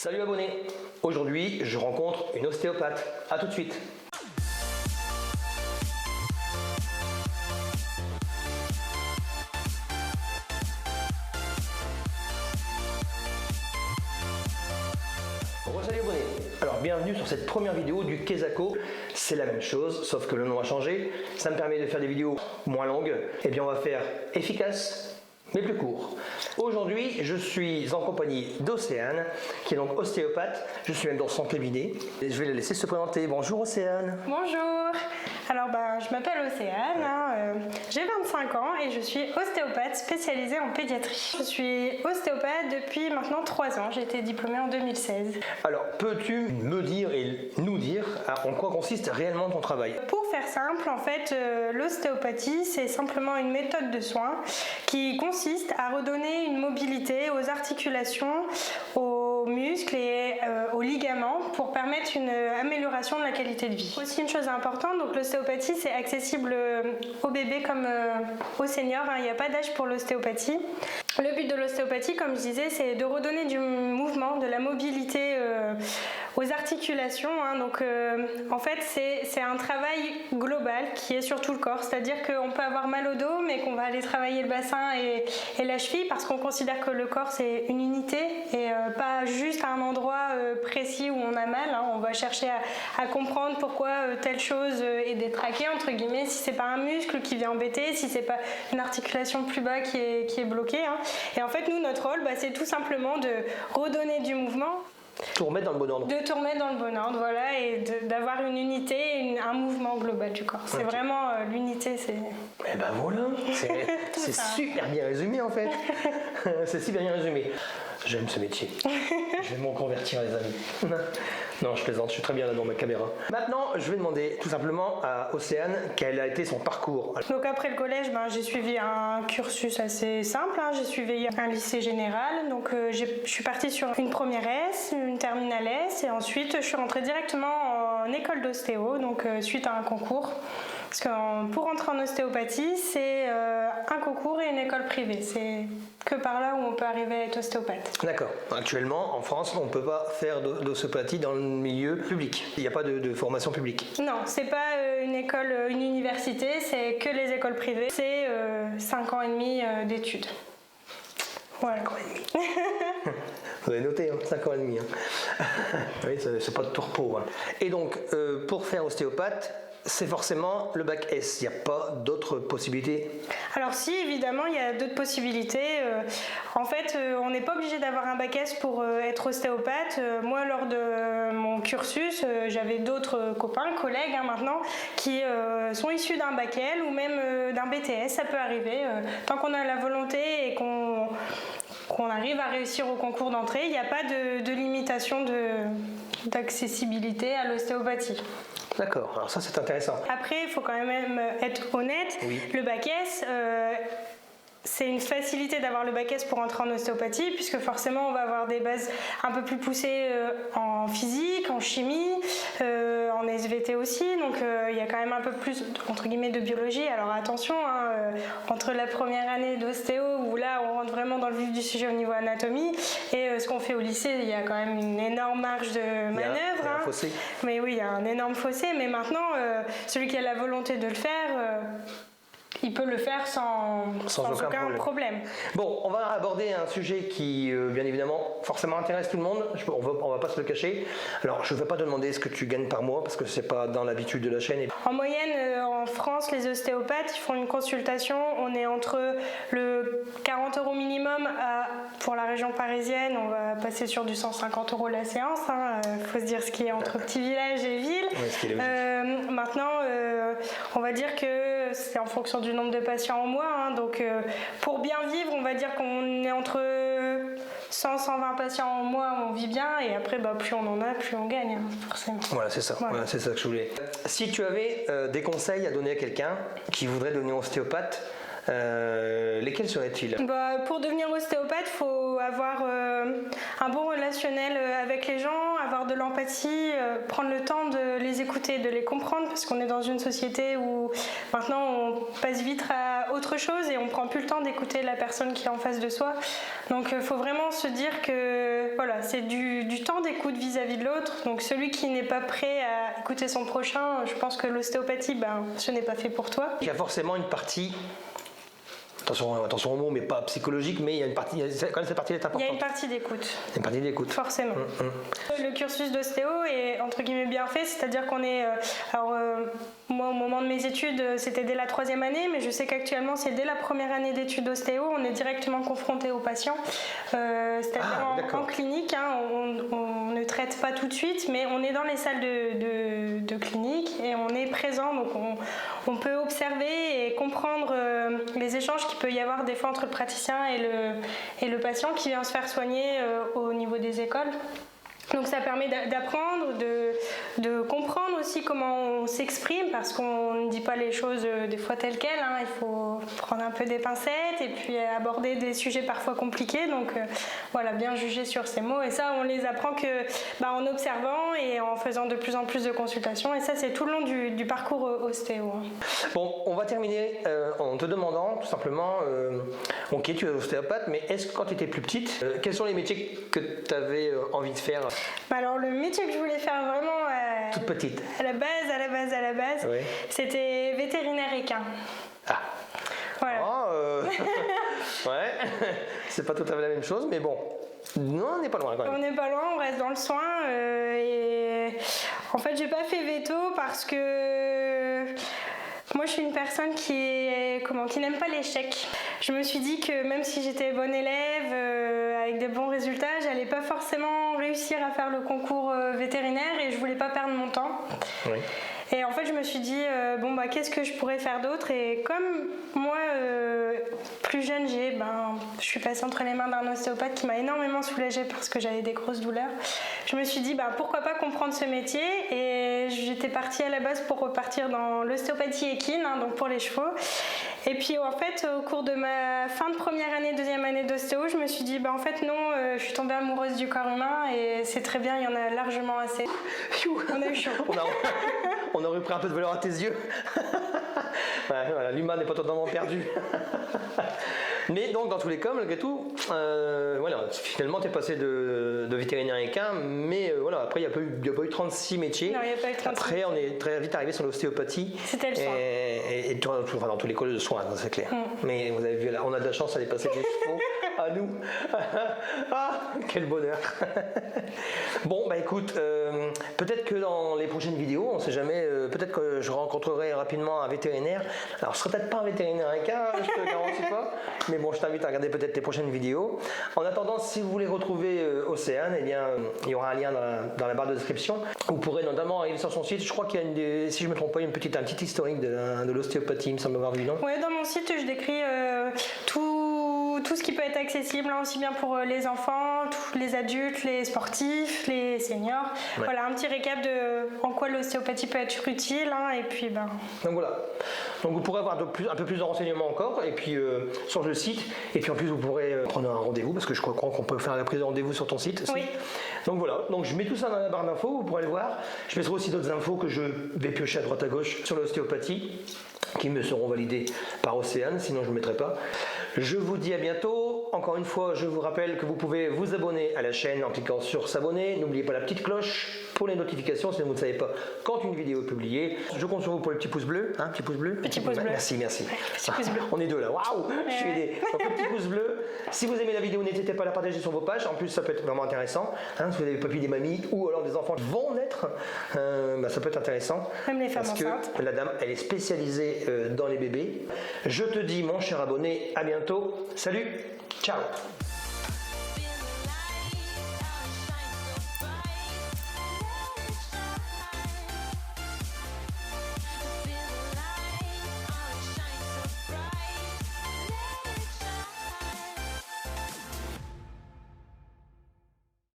Salut abonnés, aujourd'hui je rencontre une ostéopathe. A tout de suite. Salut abonnés. Alors bienvenue sur cette première vidéo du Kesako. C'est la même chose, sauf que le nom a changé. Ça me permet de faire des vidéos moins longues. Et bien on va faire efficace mais plus court. Aujourd'hui, je suis en compagnie d'Océane, qui est donc ostéopathe. Je suis même dans son cabinet. Et je vais la laisser se présenter. Bonjour Océane. Bonjour. Alors je m'appelle Océane, j'ai 25 ans et je suis ostéopathe spécialisée en pédiatrie. Je suis ostéopathe depuis maintenant 3 ans. J'ai été diplômée en 2016. Alors, peux-tu me dire et nous dire en quoi consiste réellement ton travail? Pour faire simple, en fait, l'ostéopathie, c'est simplement une méthode de soins qui consiste à redonner une mobilité aux articulations, aux muscles et aux ligaments pour permettre une amélioration de la qualité de vie. Aussi une chose importante, donc l'ostéopathie c'est accessible aux bébés comme aux seniors, il n'y a pas d'âge pour l'ostéopathie. Le but de l'ostéopathie, comme je disais, c'est de redonner du mouvement, de la mobilité aux articulations. Donc en fait c'est un travail global qui est sur tout le corps, c'est-à-dire qu'on peut avoir mal au dos mais qu'on va aller travailler le bassin et la cheville parce qu'on considère que le corps c'est une unité et pas juste à un endroit précis où on a mal. On va chercher à comprendre pourquoi telle chose est détraquée entre guillemets, si c'est pas un muscle qui vient embêter, si c'est pas une articulation plus bas qui est bloquée. Et en fait nous notre rôle c'est tout simplement de redonner du mouvement. Tout remettre dans le bon ordre. De tout remettre dans le bon ordre, voilà, et d'avoir une unité, un mouvement global du corps. C'est vraiment l'unité, c'est... Eh ben voilà, c'est super bien résumé en fait. C'est super bien résumé. J'aime ce métier. Je vais m'en convertir les amis. Non, je plaisante, je suis très bien là dans ma caméra. Maintenant, je vais demander tout simplement à Océane quel a été son parcours. Donc après le collège, j'ai suivi un cursus assez simple. J'ai suivi un lycée général. Donc je suis partie sur une première S, une terminale S, et ensuite je suis rentrée directement en école d'ostéo, donc suite à un concours. Parce que pour entrer en ostéopathie, c'est un concours et une école privée. C'est que par là où on peut arriver à être ostéopathe. D'accord. Actuellement, en France, on ne peut pas faire d'ostéopathie dans le milieu public. Il n'y a pas de formation publique. Non, c'est pas une école, une université, c'est que les écoles privées. C'est 5 ans et demi d'études. Voilà. 5 ans et demi. Vous avez noté, 5 ans et demi. Oui, c'est pas de tout repos. Et donc, pour faire ostéopathe, c'est forcément le bac S, il n'y a pas d'autres possibilités? Alors si, évidemment, il y a d'autres possibilités. En fait, on n'est pas obligé d'avoir un bac S pour être ostéopathe. Moi, lors de mon cursus, j'avais d'autres copains, collègues maintenant, qui sont issus d'un bac L ou même d'un BTS, ça peut arriver. Tant qu'on a la volonté et qu'on arrive à réussir au concours d'entrée, il n'y a pas de limitation d'accessibilité à l'ostéopathie. D'accord, alors ça c'est intéressant. Après, il faut quand même être honnête, oui. Le bac S, c'est une facilité d'avoir le bac S pour entrer en ostéopathie, puisque forcément on va avoir des bases un peu plus poussées en physique, en chimie, en SVT aussi, donc il y a quand même un peu plus entre guillemets de biologie. Alors attention, entre la première année d'ostéo, où là on rentre vraiment dans le vif du sujet au niveau anatomie, et ce qu'on fait au lycée, il y a quand même une énorme marge de manœuvre. Il y a un fossé. Mais oui, il y a un énorme fossé, mais maintenant celui qui a la volonté de le faire, il peut le faire sans aucun problème. Bon, on va aborder un sujet qui, bien évidemment, forcément intéresse tout le monde. On va pas se le cacher. Alors, je ne vais pas te demander ce que tu gagnes par mois, parce que c'est pas dans l'habitude de la chaîne. En moyenne, en France, les ostéopathes, ils font une consultation. On est entre le 40 € minimum pour la région parisienne. On va passer sur du 150 € la séance. Faut se dire ce qui est entre petits villages et villes. Oui, ce qui est maintenant, on va dire que c'est en fonction du nombre de patients en mois, donc pour bien vivre, on va dire qu'on est entre 100-120 patients en mois, on vit bien, et après plus on en a, plus on gagne, forcément. Voilà, c'est ça. Voilà, c'est ça que je voulais. Si tu avais des conseils à donner à quelqu'un qui voudrait devenir ostéopathe, Lesquels seraient-ils? Bah, pour devenir ostéopathe, il faut avoir un bon relationnel avec les gens, avoir de l'empathie, prendre le temps de les écouter, de les comprendre, parce qu'on est dans une société où maintenant on passe vite à autre chose et on prend plus le temps d'écouter la personne qui est en face de soi. Donc il faut vraiment se dire que voilà, c'est du temps d'écoute vis-à-vis de l'autre. Donc celui qui n'est pas prêt à écouter son prochain, je pense que l'ostéopathie, ce n'est pas fait pour toi. Il y a forcément une partie, attention au mot, mais pas psychologique, mais il y a une partie, quand même cette partie est importante. Il y a une partie d'écoute. Une partie d'écoute. Forcément. Le cursus d'ostéo est entre guillemets bien fait, c'est-à-dire qu'on est... moi, au moment de mes études, c'était dès la 3e année, mais je sais qu'actuellement, c'est dès la première année d'études d'ostéo, on est directement confronté aux patients. C'est-à-dire en clinique, hein, on ne traite pas tout de suite, mais on est dans les salles de clinique et on est présent, donc on peut observer et comprendre les échanges qu'il peut y avoir des fois entre le praticien et le patient qui vient se faire soigner au niveau des écoles. Donc ça permet d'apprendre, de comprendre aussi comment on s'exprime, parce qu'on ne dit pas les choses des fois telles quelles, hein. Il faut prendre un peu des pincettes et puis aborder des sujets parfois compliqués, donc voilà, bien juger sur ces mots, et ça on les apprend en observant et en faisant de plus en plus de consultations, et ça c'est tout le long du parcours ostéo. Bon, on va terminer en te demandant tout simplement, ok, tu es ostéopathe, mais est-ce que quand tu étais plus petite, quels sont les métiers que tu avais envie de faire? Alors le métier que je voulais faire vraiment toute petite, à la base, oui. C'était vétérinaire équin. Ah. Voilà. Ouais, c'est pas tout à fait la même chose, mais bon, non, on n'est pas loin quand même. On n'est pas loin, on reste dans le soin. Et en fait, j'ai pas fait veto parce que moi, je suis une personne qui n'aime pas l'échec. Je me suis dit que même si j'étais bonne élève, avec des bons résultats, j'allais pas forcément réussir à faire le concours vétérinaire et je voulais pas perdre mon temps. Oui. Et en fait, je me suis dit, qu'est-ce que je pourrais faire d'autre? Et comme moi, plus jeune, je suis passée entre les mains d'un ostéopathe qui m'a énormément soulagée parce que j'avais des grosses douleurs. Je me suis dit, pourquoi pas comprendre ce métier? Et j'étais partie à la base pour repartir dans l'ostéopathie équine, hein, donc pour les chevaux. Et puis en fait, au cours de ma fin de première année, deuxième année d'ostéo, je me suis dit, en fait non, je suis tombée amoureuse du corps humain et c'est très bien, il y en a largement assez. On a eu chaud. On a repris un peu de valeur à tes yeux. Voilà, l'humain n'est pas totalement perdu. Mais donc, dans tous les cas, malgré tout, finalement, tu es passé de vétérinaire équin, mais après, il n'y a pas eu 36 métiers. Non, il n'y a pas eu 36. Après, on est très vite arrivé sur l'ostéopathie. C'était le soin. Et dans tous les écoles de soins, c'est clair. Mais vous avez vu, là, on a de la chance d'aller passer des chevaux à nous. Ah, quel bonheur. Bon, écoute, peut-être que dans les prochaines vidéos, on ne sait jamais, peut-être que je rencontrerai rapidement un vétérinaire. Alors, ce ne serait peut-être pas un vétérinaire équin, je ne te le garantis pas, mais bon, je t'invite à regarder peut-être les prochaines vidéos. En attendant, si vous voulez retrouver Océane, eh bien, il y aura un lien dans la barre de description. Vous pourrez notamment arriver sur son site. Je crois qu'il y a si je ne me trompe pas, un petit historique de l'ostéopathie, il me semble avoir vu, non? Oui, dans mon site, je décris tout ce qui peut être accessible, hein, aussi bien pour les enfants, tous les adultes, les sportifs, les seniors. Ouais. Voilà, un petit récap de en quoi l'ostéopathie peut être utile, hein, et puis Donc voilà. Donc vous pourrez avoir un peu plus de renseignements encore, et puis sur le site, et puis en plus vous pourrez prendre un rendez-vous, parce que je crois qu'on peut faire la prise de rendez-vous sur ton site aussi. Oui. Donc voilà, donc je mets tout ça dans la barre d'infos, vous pourrez le voir. Je mettrai aussi d'autres infos que je vais piocher à droite à gauche sur l'ostéopathie, qui me seront validées par Océane, sinon je ne mettrai pas. Je vous dis à bientôt. Encore une fois, je vous rappelle que vous pouvez vous abonner à la chaîne en cliquant sur s'abonner. N'oubliez pas la petite cloche pour les notifications si vous ne savez pas quand une vidéo est publiée. Je compte sur vous pour le petit pouce bleu. Hein, petit pouce bleu. Petit pouce bleu. Merci. Ouais, petit pouce bleu. On est deux là. Waouh, je suis aidé. Donc le petit pouce bleu. Si vous aimez la vidéo, n'hésitez pas à la partager sur vos pages. En plus, ça peut être vraiment intéressant. Hein, si vous avez des papis, des mamies ou alors des enfants qui vont naître, ça peut être intéressant. Même les femmes parce enceintes. Que la dame, elle est spécialisée dans les bébés. Je te dis, mon cher abonné, à bientôt. Salut, ciao.